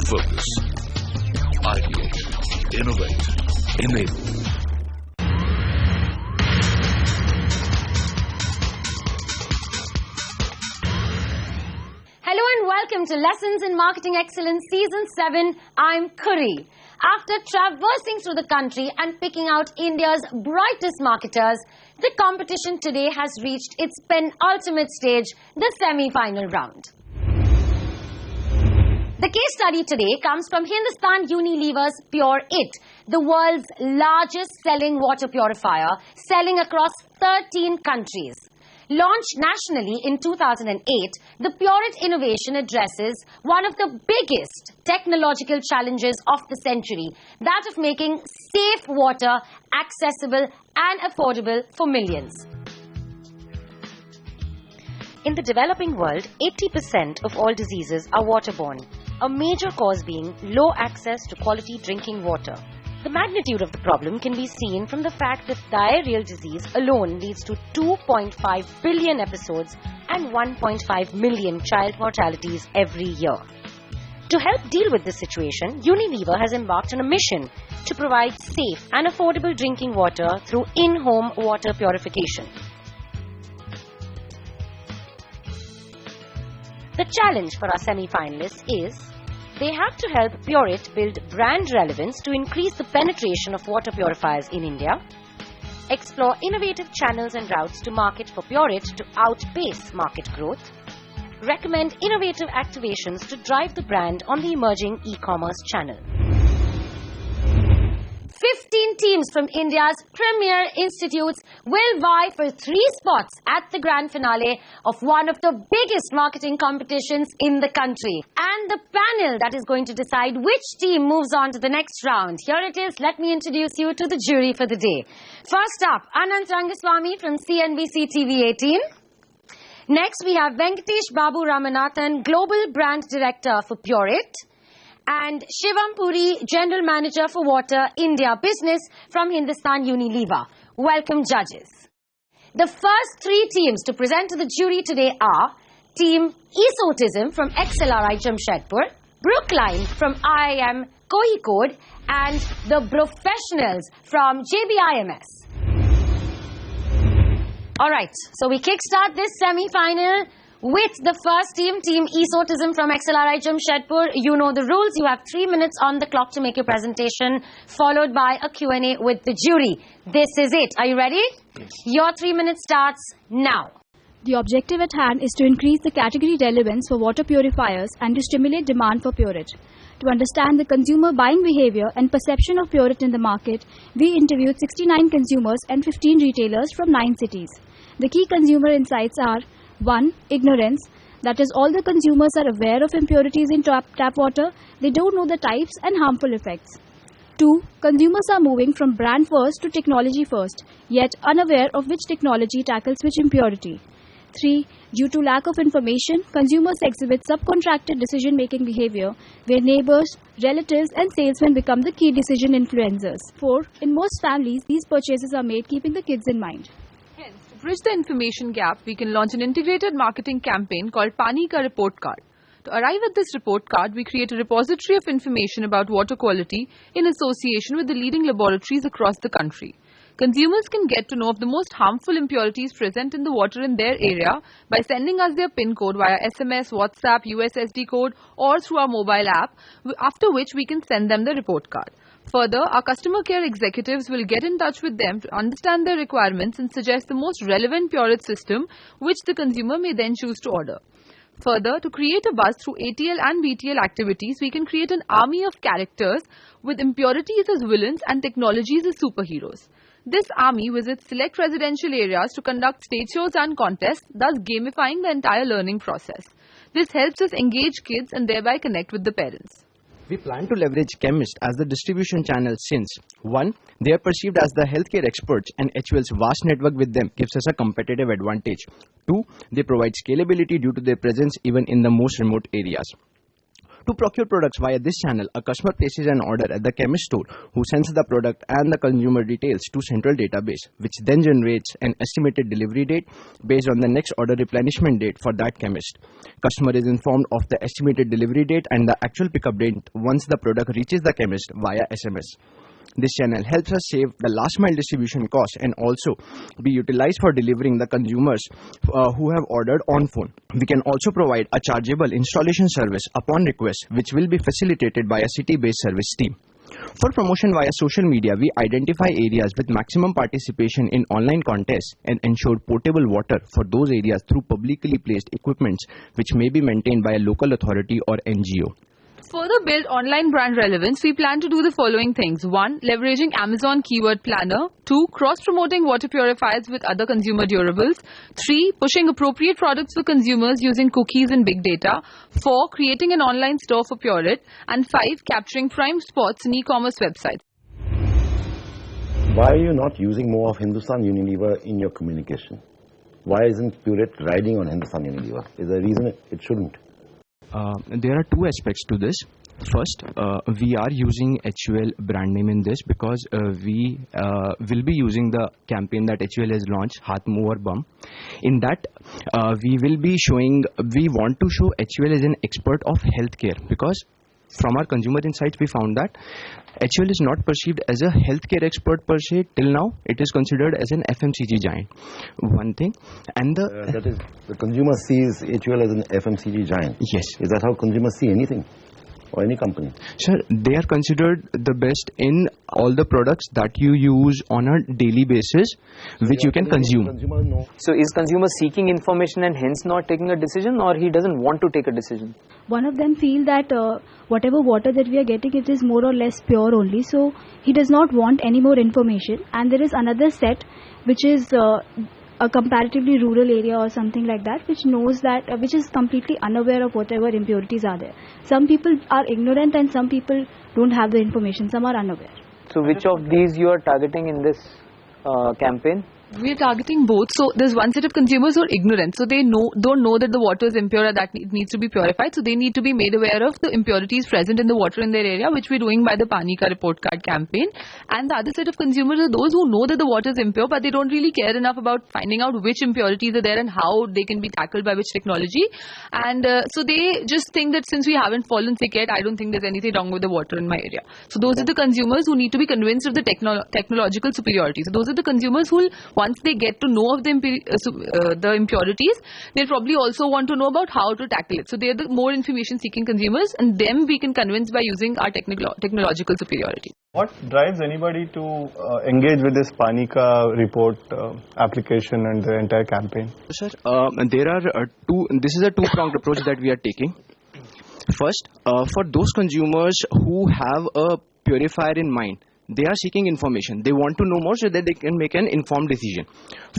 Focus. Ideate. Innovate. Enable. Hello and welcome to Lessons in Marketing Excellence Season 7. I'm Kuri. After traversing through the country and picking out India's brightest marketers, the competition today has reached its penultimate stage, the semi-final round. The case study today comes from Hindustan Unilever's PureIt, the world's largest selling water purifier, selling across 13 countries. Launched nationally in 2008, the PureIt innovation addresses one of the biggest technological challenges of the century, that of making safe water accessible and affordable for millions. In the developing world, 80% of all diseases are waterborne, a major cause being low access to quality drinking water. The magnitude of the problem can be seen from the fact that diarrheal disease alone leads to 2.5 billion episodes and 1.5 million child mortalities every year. To help deal with this situation, Unilever has embarked on a mission to provide safe and affordable drinking water through in-home water purification. The challenge for our semi-finalists is they have to help PureIt build brand relevance to increase the penetration of water purifiers in India, explore innovative channels and routes to market for PureIt to outpace market growth, recommend innovative activations to drive the brand on the emerging e-commerce channel. 15 teams from India's premier institutes will vie for 3 spots at the grand finale of one of the biggest marketing competitions in the country. And the panel that is going to decide which team moves on to the next round. Here it is. Let me introduce you to the jury for the day. First up, Anant Rangaswamy from CNBC TV 18. Next, we have Venkatesh Babu Ramanathan, Global Brand Director for PureIt. And Shivam Puri, General Manager for Water India Business from Hindustan Unilever. Welcome, judges. The first 3 teams to present to the jury today are Team Esotism from XLRI Jamshedpur, Brookline from IIM Kozhikode, and the Professionals from JBIMS. Alright, so we kickstart this semi-final with the first team, Team Esotism from XLRI Jamshedpur. You know the rules. You have 3 minutes on the clock to make your presentation, followed by a Q&A with the jury. This is it. Are you ready? Yes. Your 3 minutes starts now. The objective at hand is to increase the category relevance for water purifiers and to stimulate demand for PureIt. To understand the consumer buying behavior and perception of PureIt in the market, we interviewed 69 consumers and 15 retailers from 9 cities. The key consumer insights are: 1. Ignorance. That is, all the consumers are aware of impurities in tap water. They don't know the types and harmful effects. 2. Consumers are moving from brand first to technology first, yet unaware of which technology tackles which impurity. 3. Due to lack of information, consumers exhibit subcontracted decision-making behavior, where neighbors, relatives and salesmen become the key decision influencers. 4. In most families, these purchases are made keeping the kids in mind. To bridge the information gap, we can launch an integrated marketing campaign called Pani Ka Report Card. To arrive at this report card, we create a repository of information about water quality in association with the leading laboratories across the country. Consumers can get to know of the most harmful impurities present in the water in their area by sending us their PIN code via SMS, WhatsApp, USSD code or through our mobile app, after which we can send them the report card. Further, our customer care executives will get in touch with them to understand their requirements and suggest the most relevant PureIt system, which the consumer may then choose to order. Further, to create a buzz through ATL and BTL activities, we can create an army of characters with impurities as villains and technologies as superheroes. This army visits select residential areas to conduct stage shows and contests, thus gamifying the entire learning process. This helps us engage kids and thereby connect with the parents. We plan to leverage chemists as the distribution channel since 1. They are perceived as the healthcare experts and HUL's vast network with them gives us a competitive advantage. 2. They provide scalability due to their presence even in the most remote areas. To procure products via this channel, a customer places an order at the chemist store, who sends the product and the consumer details to central database, which then generates an estimated delivery date based on the next order replenishment date for that chemist. Customer is informed of the estimated delivery date and the actual pickup date once the product reaches the chemist via SMS. This channel helps us save the last mile distribution cost and also be utilized for delivering the consumers who have ordered on phone. We can also provide a chargeable installation service upon request, which will be facilitated by a city-based service team. For promotion via social media, we identify areas with maximum participation in online contests and ensure potable water for those areas through publicly placed equipments which may be maintained by a local authority or NGO. Further build online brand relevance, we plan to do the following things. 1. Leveraging Amazon Keyword Planner. 2. Cross-promoting water purifiers with other consumer durables. 3. Pushing appropriate products for consumers using cookies and big data. 4. Creating an online store for PureIt. And 5. Capturing prime spots in e-commerce websites. Why are you not using more of Hindustan Unilever in your communication? Why isn't PureIt riding on Hindustan Unilever? Is there a reason it shouldn't? There are two aspects to this. First, we are using HUL brand name in this because we will be using the campaign that HUL has launched, Haath Mover Bum. In that, we want to show HUL as an expert of healthcare, because from our consumer insights, we found that HUL is not perceived as a healthcare expert per se till now. It is considered as an FMCG giant. One thing, and that is, the consumer sees HUL as an FMCG giant. Yes. Is that how consumers see anything? Or any company? Sir, they are considered the best in all the products that you use on a daily basis, which you can consume. So is consumer seeking information and hence not taking a decision, or he doesn't want to take a decision? One of them feel that whatever water that we are getting, it is more or less pure only. So he does not want any more information. And there is another set which is a comparatively rural area or something like that, which knows that, which is completely unaware of whatever impurities are there. Some people are ignorant and some people don't have the information. Some are unaware. So which of these you are targeting in this campaign? We are targeting both. So there's one set of consumers who are ignorant. So they don't know that the water is impure or that it needs to be purified. So they need to be made aware of the impurities present in the water in their area, which we're doing by the Pani Ka Report Card campaign. And the other set of consumers are those who know that the water is impure, but they don't really care enough about finding out which impurities are there and how they can be tackled by which technology. And so they just think that since we haven't fallen sick yet, I don't think there's anything wrong with the water in my area. So those are the consumers who need to be convinced of the technological superiority. So those are the consumers who, once they get to know of the impurities, they'll probably also want to know about how to tackle it. So they're the more information seeking consumers, and them we can convince by using our technological superiority. What drives anybody to engage with this Pani Ka report application and the entire campaign? Sir, there are this is a two-pronged approach that we are taking. First, for those consumers who have a purifier in mind, they are seeking information. They want to know more so that they can make an informed decision.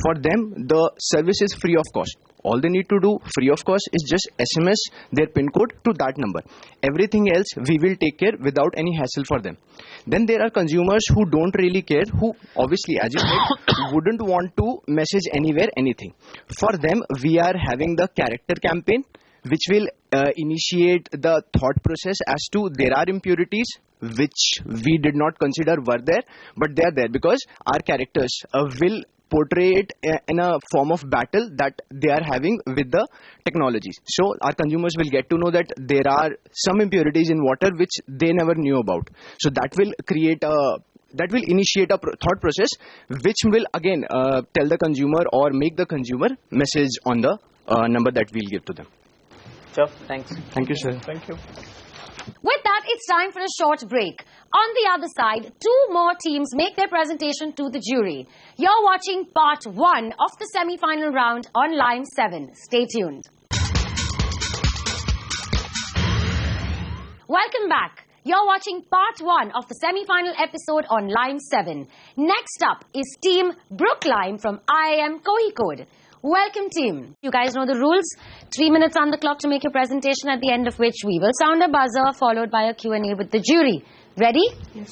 For them, the service is free of cost. All they need to do free of cost is just SMS their PIN code to that number. Everything else we will take care without any hassle for them. Then there are consumers who don't really care, who obviously, as you said, wouldn't want to message anywhere anything. For them, we are having the character campaign, which will initiate the thought process as to there are impurities which we did not consider were there, but they are there because our characters will portray it in a form of battle that they are having with the technologies. So our consumers will get to know that there are some impurities in water which they never knew about. So that will initiate a thought process which will again tell the consumer or make the consumer message on the number that we'll give to them. Sure, thanks. Thank you, sir. Thank you. With that, it's time for a short break. On the other side, two more teams make their presentation to the jury. You're watching part 1 of the semi-final round on Line 7. Stay tuned. Welcome back. You're watching part 1 of the semi-final episode on Line 7. Next up is Team Brookline from IIM Kozhikode. Welcome, team. You guys know the rules. 3 minutes on the clock to make your presentation, at the end of which we will sound a buzzer followed by a Q&A with the jury. Ready? Yes.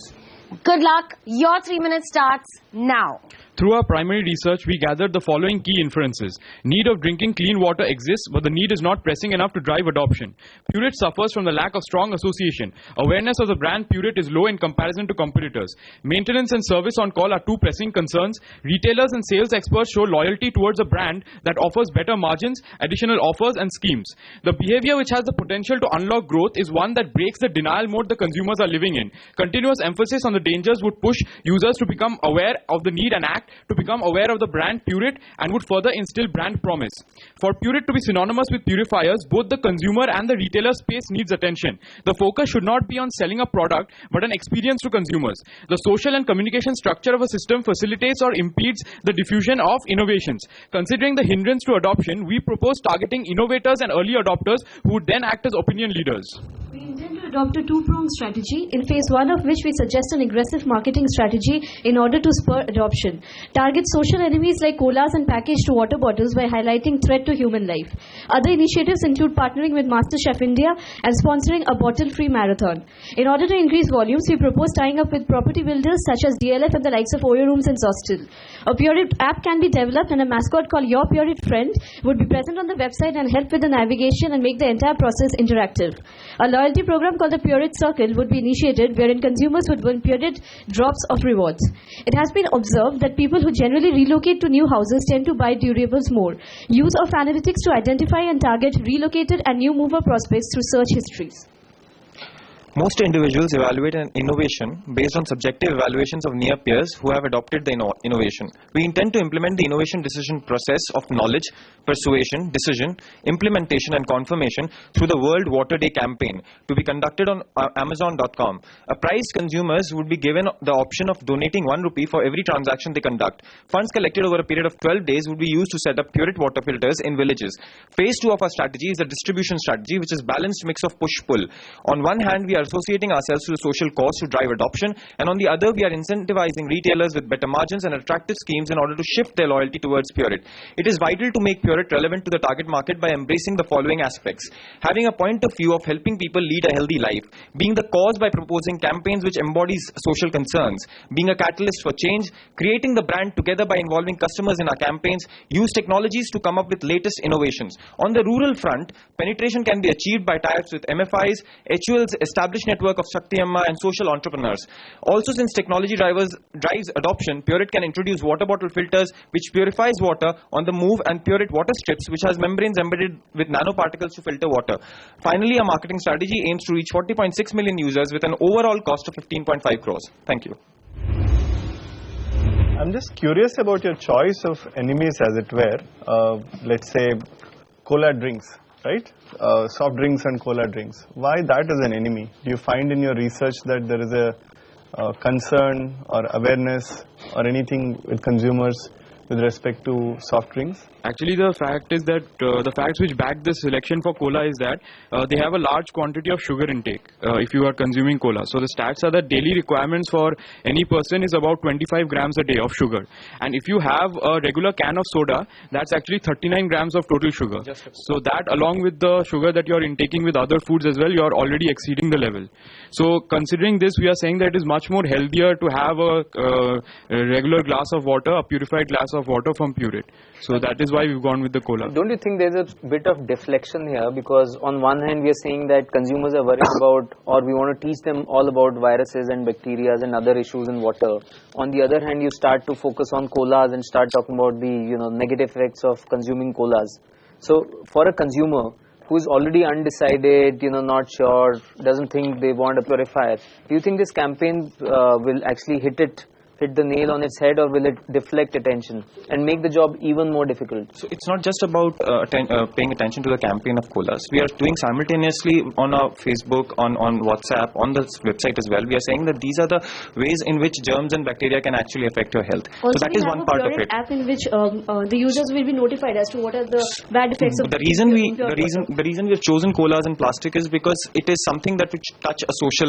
Good luck. Your 3 minutes starts now. Through our primary research, we gathered the following key inferences. Need of drinking clean water exists, but the need is not pressing enough to drive adoption. PureIt suffers from the lack of strong association. Awareness of the brand PureIt is low in comparison to competitors. Maintenance and service on call are two pressing concerns. Retailers and sales experts show loyalty towards a brand that offers better margins, additional offers and schemes. The behavior which has the potential to unlock growth is one that breaks the denial mode the consumers are living in. Continuous emphasis on the dangers would push users to become aware of the need and act to become aware of the brand PureIt and would further instill brand promise. For PureIt to be synonymous with purifiers, both the consumer and the retailer space needs attention. The focus should not be on selling a product, but an experience to consumers. The social and communication structure of a system facilitates or impedes the diffusion of innovations. Considering the hindrance to adoption, we propose targeting innovators and early adopters who would then act as opinion leaders. We intend to adopt a two-pronged strategy, in phase one of which we suggest an aggressive marketing strategy in order to spur adoption. Target social enemies like colas and packaged water bottles by highlighting threat to human life. Other initiatives include partnering with MasterChef India and sponsoring a bottle-free marathon. In order to increase volumes, we propose tying up with property builders such as DLF and the likes of Oyo Rooms and Zostil. A PureIt app can be developed and a mascot called Your PureIt Friend would be present on the website and help with the navigation and make the entire process interactive. A loyalty program called the PureIt Circle would be initiated wherein consumers would win PureIt drops of rewards. It has been observed that people who generally relocate to new houses tend to buy durables more. Use of analytics to identify and target relocated and new mover prospects through search histories. Most individuals evaluate an innovation based on subjective evaluations of near peers who have adopted the innovation. We intend to implement the innovation decision process of knowledge, persuasion, decision, implementation and confirmation through the World Water Day campaign to be conducted on Amazon.com. Apprised consumers would be given the option of donating 1 rupee for every transaction they conduct. Funds collected over a period of 12 days would be used to set up PureIt water filters in villages. Phase 2 of our strategy is a distribution strategy, which is balanced mix of push-pull. On one hand, we are associating ourselves to the social cause to drive adoption, and on the other we are incentivizing retailers with better margins and attractive schemes in order to shift their loyalty towards PureIt. It is vital to make PureIt relevant to the target market by embracing the following aspects: having a point of view of helping people lead a healthy life, being the cause by proposing campaigns which embodies social concerns, being a catalyst for change, creating the brand together by involving customers in our campaigns, use technologies to come up with latest innovations. On the rural front, penetration can be achieved by tie-ups with MFIs, HUL's established network of Shakti Amma and social entrepreneurs. Also, since technology drives adoption, PureIt can introduce water bottle filters which purifies water on the move and PureIt water strips which has membranes embedded with nanoparticles to filter water. Finally, our marketing strategy aims to reach 40.6 million users with an overall cost of 15.5 crores. Thank you. I'm just curious about your choice of enemies, as it were. Let's say cola drinks, right? Soft drinks and cola drinks. Why that is an enemy? Do you find in your research that there is a concern or awareness or anything with consumers with respect to soft drinks? Actually, the fact is that the facts which back this selection for cola is that they have a large quantity of sugar intake if you are consuming cola. So the stats are that daily requirements for any person is about 25 grams a day of sugar. And if you have a regular can of soda, that's actually 39 grams of total sugar. So that along with the sugar that you are intaking with other foods as well, you are already exceeding the level. So considering this, we are saying that it is much more healthier to have a regular glass of water, a purified glass of water from PureIt. So that is why we've gone with the cola. Don't you think there's a bit of deflection here? Because on one hand we are saying that consumers are worried about, or we want to teach them all about viruses and bacteria and other issues in water. On the other hand, you start to focus on colas and start talking about the negative effects of consuming colas. So for a consumer who's already undecided, not sure, doesn't think they want a purifier, do you think this campaign will actually hit the nail on its head, or will it deflect attention and make the job even more difficult? So it's not just about paying attention to the campaign of colas. We are doing simultaneously on our Facebook, on WhatsApp, on the website as well. We are saying that these are the ways in which germs and bacteria can actually affect your health. Also, so that is one part of it. App in which the users will be notified as to what are the bad effects of the reason we have chosen colas and plastic is because it is something that which touch a social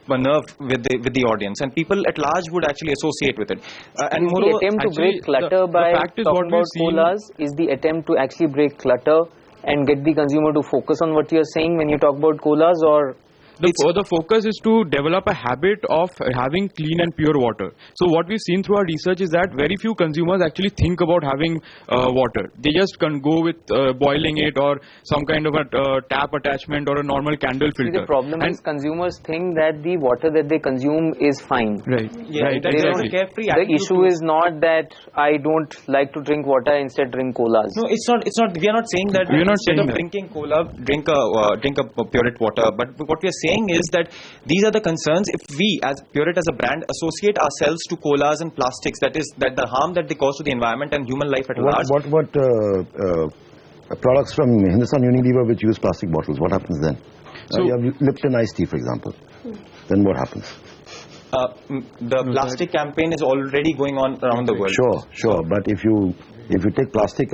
nerve with the audience, and people at large would actually associate with it. And the attempt to break clutter by talking about colas is the attempt to actually break clutter and get the consumer to focus on what you're saying when you talk about colas, or the focus is to develop a habit of having clean and pure water. So what we've seen through our research is that very few consumers actually think about having water. They just can go with boiling it or some kind of a tap attachment or a normal candle filter. The problem is consumers think that the water that they consume is fine. Right. Yeah, Right. that's Exactly. a carefree The attitude issue is not that I don't like to drink water, instead drink colas. No, it's not. We are not saying that. We are not instead saying of that. drinking cola, drink a PureIt water. But what we are saying is that these are the concerns. If we, as PureIt as a brand, associate ourselves to colas and plastics, that the harm that they cause to the environment and human life at large. What products from Hindustan Unilever which use plastic bottles? What happens then? So you have Lipton iced tea, for example. Then what happens? The plastic campaign is already going on around the world. Sure. But if you take plastic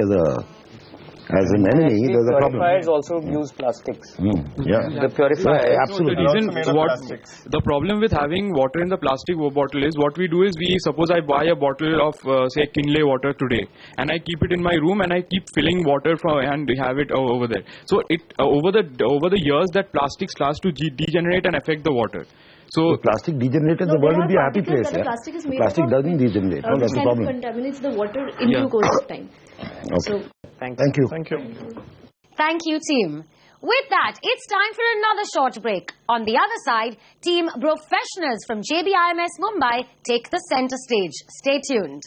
as an enemy, there's a problem. Purifiers also use plastics. Yeah. The purifier. Yeah, absolutely. The problem with having water in the plastic bottle is what we do is suppose I buy a bottle of say Kinley water today and I keep it in my room and I keep filling water and have it over there. So it over the years that plastics starts to degenerate and affect the water. So if plastic degenerated, the world will be a happy place. The plastic is made plastic of doesn't degenerate. No, that's the problem. Contaminates the water in due course of time. Okay. So, Thank you. Thank you, team. With that, it's time for another short break. On the other side, Team Professionals from JBIMS Mumbai take the center stage. Stay tuned.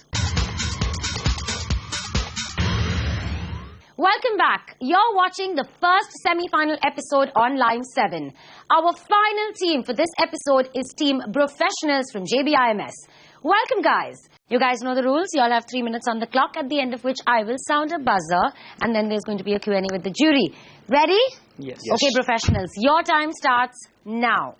Welcome back. You're watching the first semi-final episode on Line 7. Our final team for this episode is Team Professionals from JBIMS. Welcome, guys. You guys know the rules. You all have 3 minutes on the clock, at the end of which I will sound a buzzer, and then there's going to be a Q&A with the jury. Ready? Yes. Okay, professionals. Your time starts now.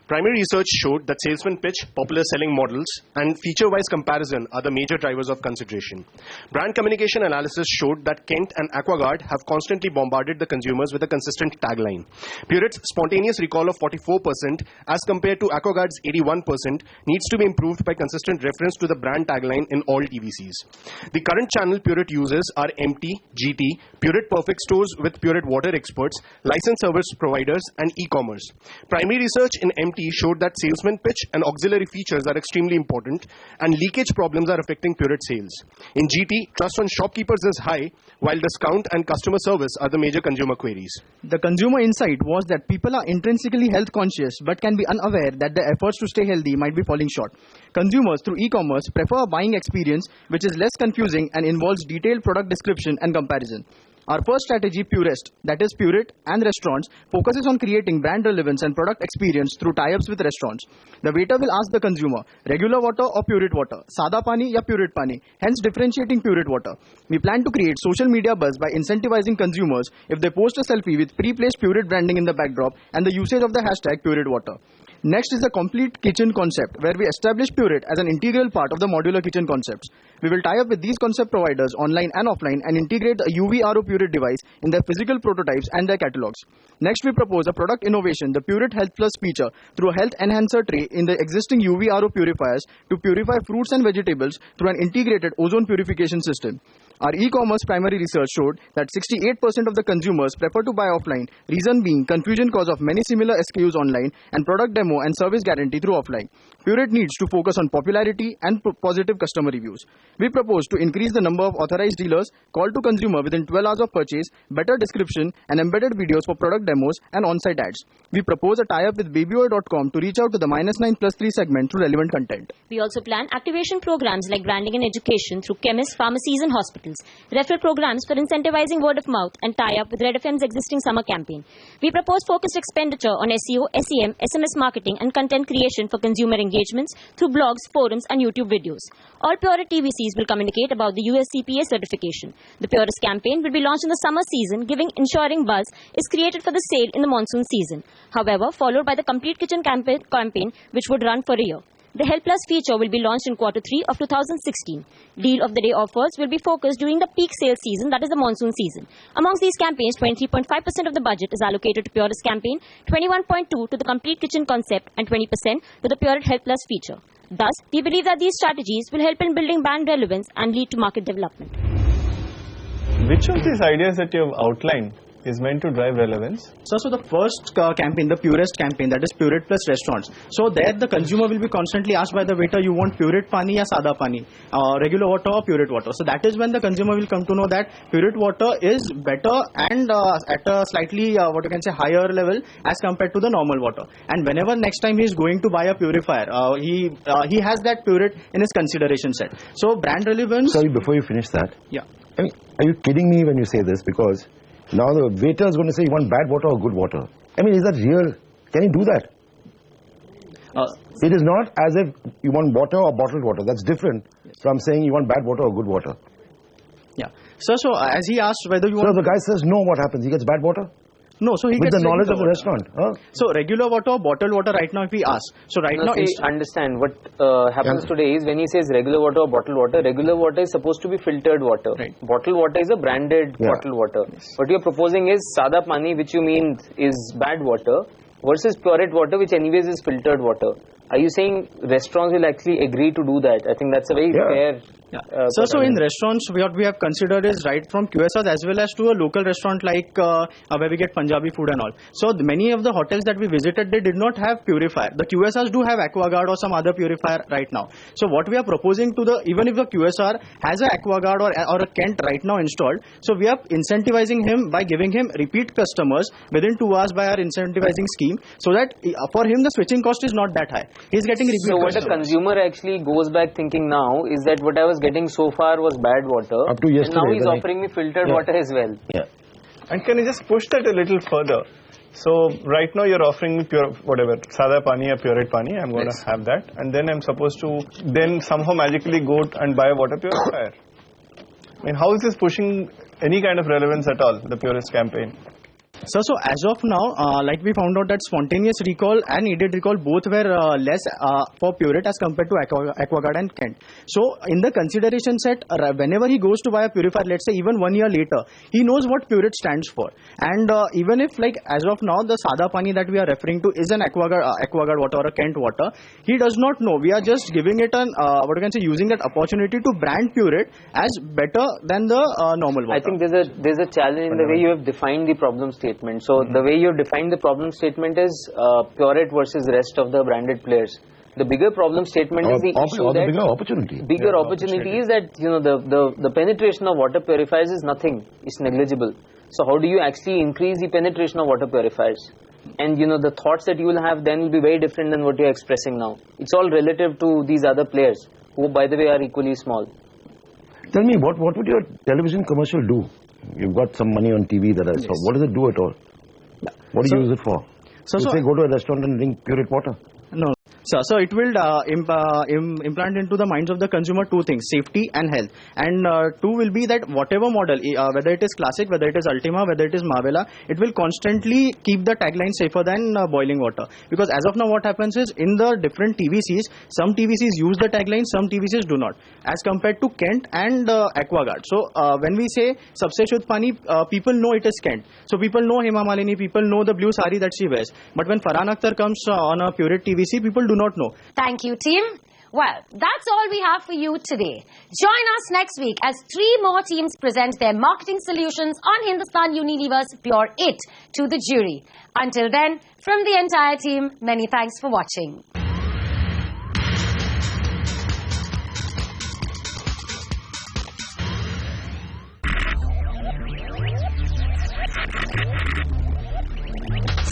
Primary research showed that salesman pitch, popular selling models, and feature-wise comparison are the major drivers of consideration. Brand communication analysis showed that Kent and Aquaguard have constantly bombarded the consumers with a consistent tagline. PureIt's spontaneous recall of 44% as compared to Aquaguard's 81% needs to be improved by consistent reference to the brand tagline in all TVCs. The current channel PureIt uses are MT, GT, PureIt Perfect stores with PureIt water experts, licensed service providers, and e-commerce. Primary research in MT showed that salesman pitch and auxiliary features are extremely important, and leakage problems are affecting PureIt sales. In GT, trust on shopkeepers is high, while discount and customer service are the major consumer queries. The consumer insight was that people are intrinsically health conscious but can be unaware that their efforts to stay healthy might be falling short. Consumers through e-commerce prefer a buying experience which is less confusing and involves detailed product description and comparison. Our first strategy, Purest, that is PureIt and restaurants, focuses on creating brand relevance and product experience through tie-ups with restaurants. The waiter will ask the consumer, regular water or PureIt water, sada pani ya PureIt pani, hence differentiating PureIt water. We plan to create social media buzz by incentivizing consumers if they post a selfie with pre-placed PureIt branding in the backdrop and the usage of the hashtag PureIt water. Next is the complete kitchen concept, where we establish PureIt as an integral part of the modular kitchen concepts. We will tie up with these concept providers online and offline and integrate a UV-RO PureIt device in their physical prototypes and their catalogs. Next, we propose a product innovation, the PureIt Health Plus feature, through a health enhancer tray in the existing UV-RO purifiers to purify fruits and vegetables through an integrated ozone purification system. Our e-commerce primary research showed that 68% of the consumers prefer to buy offline, reason being confusion cause of many similar SKUs online and product demo and service guarantee through offline. PureIt needs to focus on popularity and positive customer reviews. We propose to increase the number of authorized dealers, call to consumer within 12 hours of purchase, better description and embedded videos for product demos and on-site ads. We propose a tie-up with babyoil.com to reach out to the -9+3 segment through relevant content. We also plan activation programs like branding and education through chemists, pharmacies and hospitals, referral programs for incentivizing word of mouth and tie-up with Red FM's existing summer campaign. We propose focused expenditure on SEO, SEM, SMS marketing and content creation for consumer engagements through blogs, forums and YouTube videos. All PureIt TVCs will communicate about the USCPA certification. The PureIt campaign will be launched in the summer season, ensuring buzz is created for the sale in the monsoon season. However, followed by the complete kitchen campaign which would run for a year. The Health Plus feature will be launched in Q3 of 2016. Deal of the day offers will be focused during the peak sales season, that is the monsoon season. Amongst these campaigns, 23.5% of the budget is allocated to PureIt campaign, 21.2% to the complete kitchen concept and 20% to the PureIt Health Plus feature. Thus, we believe that these strategies will help in building brand relevance and lead to market development. Which of these ideas that you have outlined is meant to drive relevance? So the first campaign, the purest campaign, that is PureIt plus restaurants. So there the consumer will be constantly asked by the waiter, you want PureIt pani or sada pani, regular water or PureIt water. So that is when the consumer will come to know that PureIt water is better and at a slightly higher level as compared to the normal water. And whenever next time he is going to buy a purifier, he has that PureIt in his consideration set. So brand relevance. Sorry, before you finish that. Yeah. I mean, are you kidding me when you say this? Because now the waiter is going to say you want bad water or good water. I mean, is that real? Can he do that? It is not as if you want water or bottled water. That's different from saying you want bad water or good water. Yeah. So as he asked whether you want... So the guy says no, what happens? He gets bad water? No, so he with gets the knowledge of the water. restaurant. Huh? So regular water or bottled water right now if we ask. So right now... understand what happens today is when he says regular water or bottled water, regular water is supposed to be filtered water. Right. Bottled water is a branded bottled water. Yes. What you're proposing is sada pani, which you mean is bad water, versus PureIt water, which anyways is filtered water. Are you saying restaurants will actually agree to do that? I think that's a very fair... So in restaurants, what we have considered is right from QSRs as well as to a local restaurant like where we get Punjabi food and all. So many of the hotels that we visited, they did not have purifier. The QSRs do have AquaGuard or some other purifier right now. So what we are proposing to even if the QSR has an AquaGuard or a Kent right now installed, so we are incentivizing him by giving him repeat customers within 2 hours by our incentivizing scheme, so that for him the switching cost is not that high. He is getting repeat customers. So what a consumer actually goes back thinking now is that what I was getting so far was bad water, up to yesterday, and now he's offering me filtered water as well. Yeah. And can you just push that a little further? So right now you're offering me pure whatever, sada pani or PureIt pani, I'm going to have that, and then I'm supposed to then somehow magically go and buy a water purifier. I mean, how is this pushing any kind of relevance at all, the purest campaign? So as of now, like we found out that spontaneous recall and aided recall both were less for PureIt as compared to AquaGuard and Kent. So in the consideration set, whenever he goes to buy a purifier, let's say even 1 year later, he knows what PureIt stands for. And even if like as of now, the sada pani that we are referring to is an AquaGuard water or a Kent water, he does not know. We are just giving it an, using that opportunity to brand PureIt as better than the normal water. I think there's a challenge in the way you have defined the problem statement. So the way you define the problem statement is PureIt versus rest of the branded players. The bigger problem statement is the issue that bigger opportunity. Bigger opportunity is that the penetration of water purifiers is nothing. It's negligible. So how do you actually increase the penetration of water purifiers? And the thoughts that you will have then will be very different than what you're expressing now. It's all relative to these other players who, by the way, are equally small. Tell me, what would your television commercial do? You've got some money on TV that I saw. What does it do at all? What do you use it for? So say go to a restaurant and drink PureIt water. No. So it will implant into the minds of the consumer two things, safety and health. And two will be that whatever model, whether it is Classic, whether it is Ultima, whether it is Mavella, it will constantly keep the tagline safer than boiling water. Because as of now what happens is in the different TVCs, some TVCs use the tagline, some TVCs do not. As compared to Kent and AquaGuard. So when we say Sabse Shuddh Pani, people know it is Kent. So people know Hema Malini, people know the blue sari that she wears. But when Farhan Akhtar comes on a PureIt TVC, people do not know. Thank you, team. Well, that's all we have for you today. Join us next week as 3 more teams present their marketing solutions on Hindustan Unilever's PureIt to the jury. Until then, from the entire team, many thanks for watching.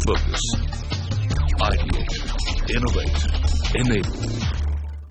Focus. Ideate. Innovate. Enable.